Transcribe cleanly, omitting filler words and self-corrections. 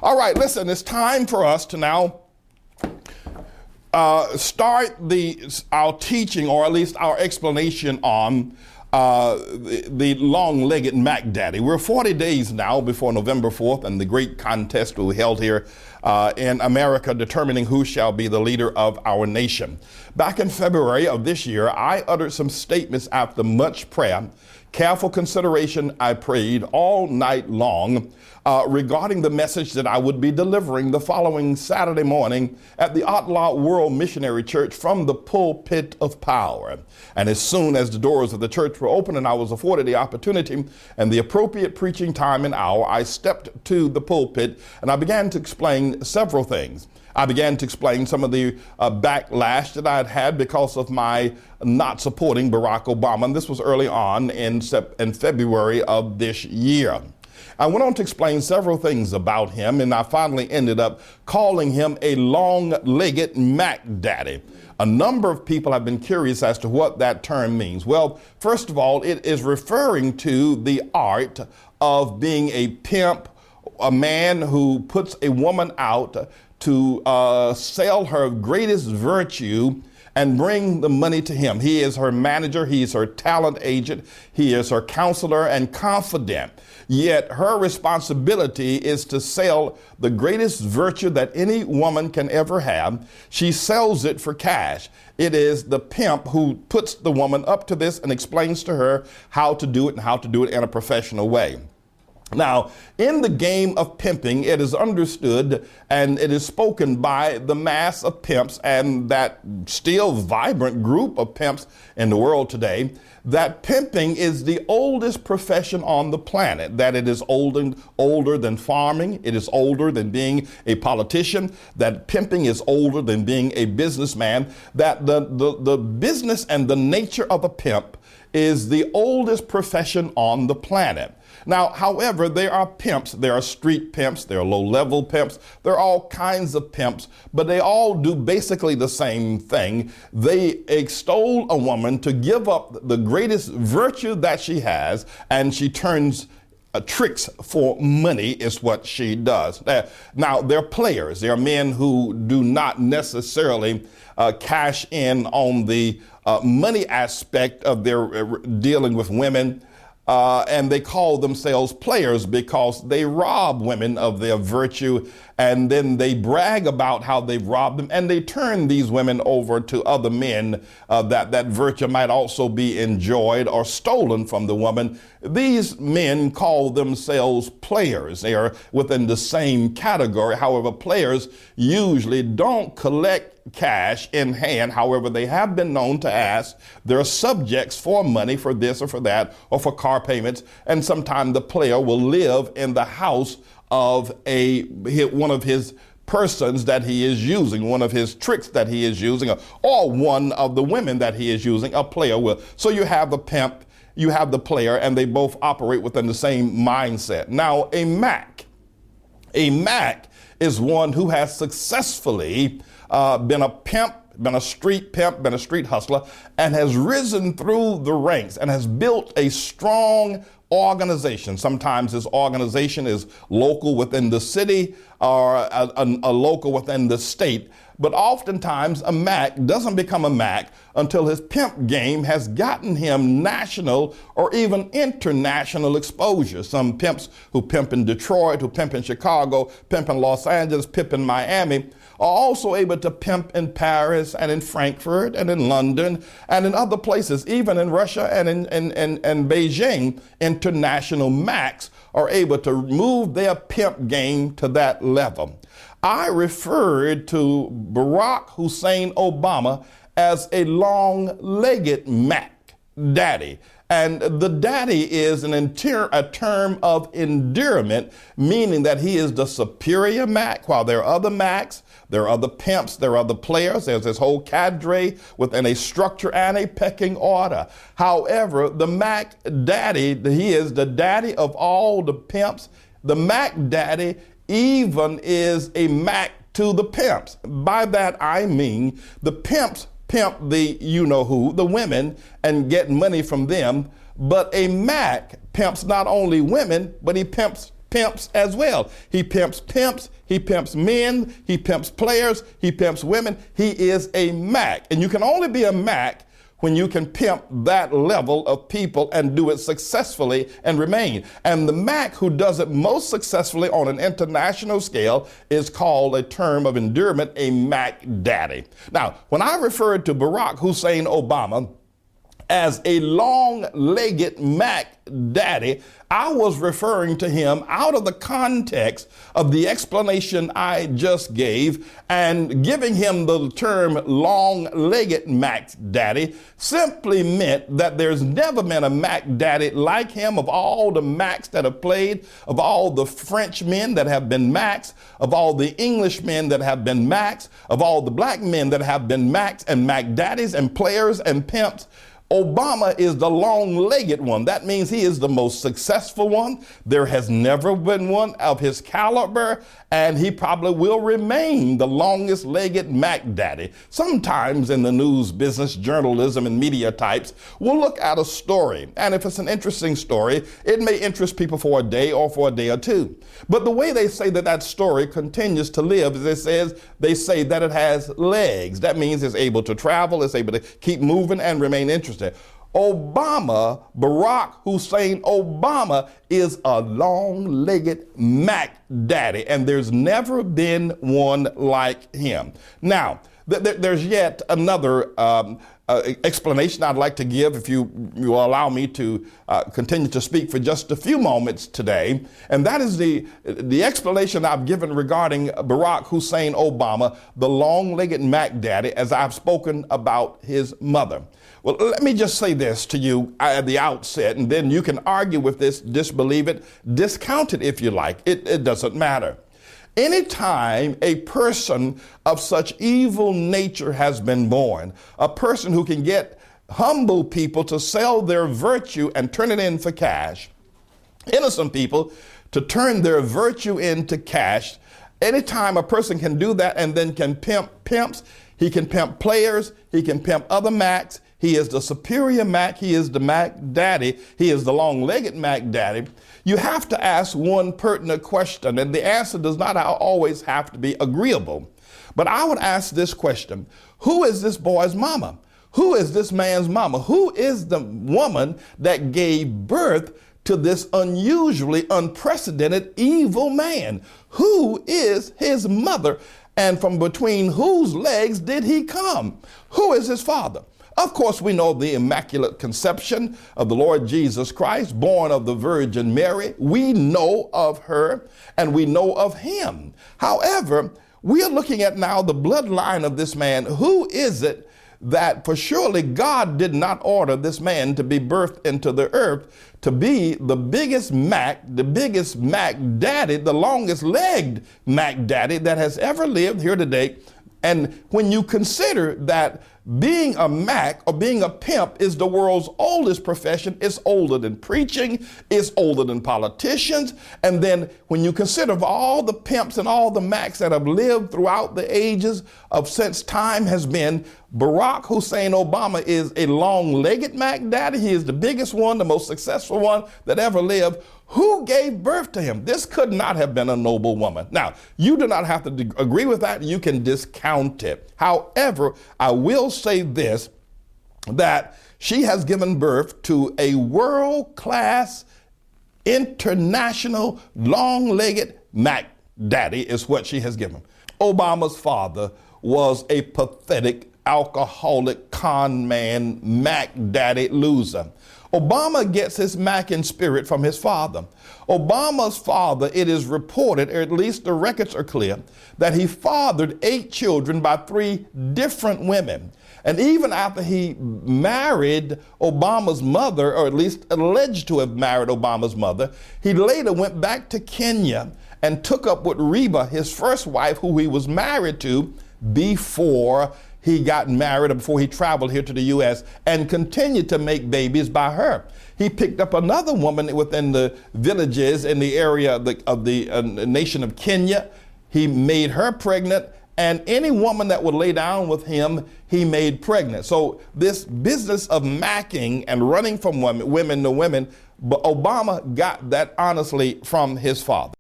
All right, listen, it's time for us to now start our teaching, or at least our explanation on the Long-Legged Mack Daddy. We're 40 days now before November 4th and the great contest we held here in America, determining who shall be the leader of our nation. Back in February of this year, I uttered some statements after much prayer. Careful consideration, I prayed all night long regarding the message that I would be delivering the following Saturday morning at the Ottawa World Missionary Church from the pulpit of power. And as soon as the doors of the church were open and I was afforded the opportunity and the appropriate preaching time and hour, I stepped to the pulpit and I began to explain several things. I began to explain some of the backlash that I had had because of my not supporting Barack Obama. And this was early on in February of this year. I went on to explain several things about him, and I finally ended up calling him a long-legged Mack Daddy. A number of people have been curious as to what that term means. Well, first of all, it is referring to the art of being a pimp, a man who puts a woman out to sell her greatest virtue and bring the money to him. He is her manager, he is her talent agent, he is her counselor and confidant. Yet her responsibility is to sell the greatest virtue that any woman can ever have. She sells it for cash. It is the pimp who puts the woman up to this and explains to her how to do it and how to do it in a professional way. Now, in the game of pimping, it is understood and it is spoken by the mass of pimps and that still vibrant group of pimps in the world today, that pimping is the oldest profession on the planet, that it is older than farming, it is older than being a politician, that pimping is older than being a businessman, that the business and the nature of a pimp is the oldest profession on the planet. Now, however, there are pimps, there are street pimps, there are low-level pimps, there are all kinds of pimps, but they all do basically the same thing. They extol a woman to give up the greatest virtue that she has, and she turns tricks for money is what she does. Now, they're players. They're men who do not necessarily cash in on the money aspect of their dealing with women. And they call themselves players because they rob women of their virtue, and then they brag about how they've robbed them, and they turn these women over to other men that virtue might also be enjoyed or stolen from the woman. These men call themselves players. They are within the same category. However, players usually don't collect cash in hand. However, they have been known to ask their subjects for money for this or for that or for car payments. And sometimes the player will live in the house of one of his persons that he is using, one of his tricks that he is using, or one of the women that he is using, a player will. So you have the pimp, you have the player, and they both operate within the same mindset. Now, a Mack is one who has successfully been a pimp, been a street pimp, been a street hustler, and has risen through the ranks and has built a strong organization. Sometimes this organization is local within the city or a local within the state. But oftentimes a Mack doesn't become a Mack until his pimp game has gotten him national or even international exposure. Some pimps who pimp in Detroit, who pimp in Chicago, pimp in Los Angeles, pimp in Miami, are also able to pimp in Paris and in Frankfurt and in London and in other places, even in Russia and in Beijing. International Macks are able to move their pimp game to that level. I referred to Barack Hussein Obama as a long-legged Mack Daddy. And the daddy is a term of endearment, meaning that he is the superior Mack, while there are other Macks, there are other pimps, there are other players. There's this whole cadre within a structure and a pecking order. However, the Mack Daddy, he is the daddy of all the pimps. The Mack Daddy even is a Mack to the pimps. By that, I mean the pimps pimp the you-know-who, the women, and get money from them. But a Mack pimps not only women, but he pimps pimps as well. He pimps pimps, he pimps men, he pimps players, he pimps women. He is a Mac. And you can only be a Mac when you can pimp that level of people and do it successfully and remain. And the Mac who does it most successfully on an international scale is called a term of endearment, a Mac Daddy. Now, when I referred to Barack Hussein Obama as a long-legged Mac Daddy, I was referring to him out of the context of the explanation I just gave, and giving him the term long-legged Mac Daddy simply meant that there's never been a Mac Daddy like him. Of all the Macs that have played, of all the French men that have been Macs, of all the English men that have been Macs, of all the black men that have been Macs and Mac Daddies and players and pimps, Obama is the long-legged one. That means he is the most successful one. There has never been one of his caliber, and he probably will remain the longest-legged Mac Daddy. Sometimes in the news business, journalism, and media types, we'll look at a story, and if it's an interesting story, it may interest people for a day or for a day or two. But the way they say that that story continues to live is they say that it has legs. That means it's able to travel, it's able to keep moving and remain interesting. Obama, Barack Hussein Obama, is a long-legged Mac Daddy, and there's never been one like him. Now, there's yet another explanation I'd like to give, if you will allow me to continue to speak for just a few moments today, and that is the explanation I've given regarding Barack Hussein Obama, the long-legged Mac Daddy, as I've spoken about his mother. Well, let me just say this to you at the outset, and then you can argue with this, disbelieve it, discount it if you like. It doesn't matter. Anytime a person of such evil nature has been born, a person who can get humble people to sell their virtue and turn it in for cash, innocent people to turn their virtue into cash, anytime a person can do that and then can pimp pimps, he can pimp players, he can pimp other Macs, he is the superior Mac, he is the Mac Daddy, he is the long-legged Mac Daddy. You have to ask one pertinent question, and the answer does not always have to be agreeable. But I would ask this question: who is this boy's mama? Who is this man's mama? Who is the woman that gave birth to this unusually unprecedented evil man? Who is his mother? And from between whose legs did he come? Who is his father? Of course, we know the Immaculate Conception of the Lord Jesus Christ, born of the Virgin Mary. We know of her and we know of him. However, we are looking at now the bloodline of this man. Who is it that, for surely God did not order this man to be birthed into the earth to be the biggest Mac Daddy, the longest legged Mac Daddy that has ever lived here today. And when you consider that being a Mac or being a pimp is the world's oldest profession, it's older than preaching, it's older than politicians. And then when you consider of all the pimps and all the Macs that have lived throughout the ages of since time has been, Barack Hussein Obama is a long-legged Mac Daddy. He is the biggest one, the most successful one that ever lived. Who gave birth to him? This could not have been a noble woman. Now, you do not have to agree with that. You can discount it. However, I will say this, that she has given birth to a world-class, international, long-legged Mac Daddy is what she has given. Obama's father was a pathetic, alcoholic, con man, Mac Daddy loser. Obama gets his Mac in spirit from his father. Obama's father, it is reported, or at least the records are clear, that he fathered 8 children by 3 different women. And even after he married Obama's mother, or at least alleged to have married Obama's mother, he later went back to Kenya and took up with Reba, his first wife, who he was married to before he got married, or before he traveled here to the U.S., and continued to make babies by her. He picked up another woman within the villages in the area of the nation of Kenya. He made her pregnant, and any woman that would lay down with him, he made pregnant. So this business of macking and running from women to women But Obama got that honestly from his father.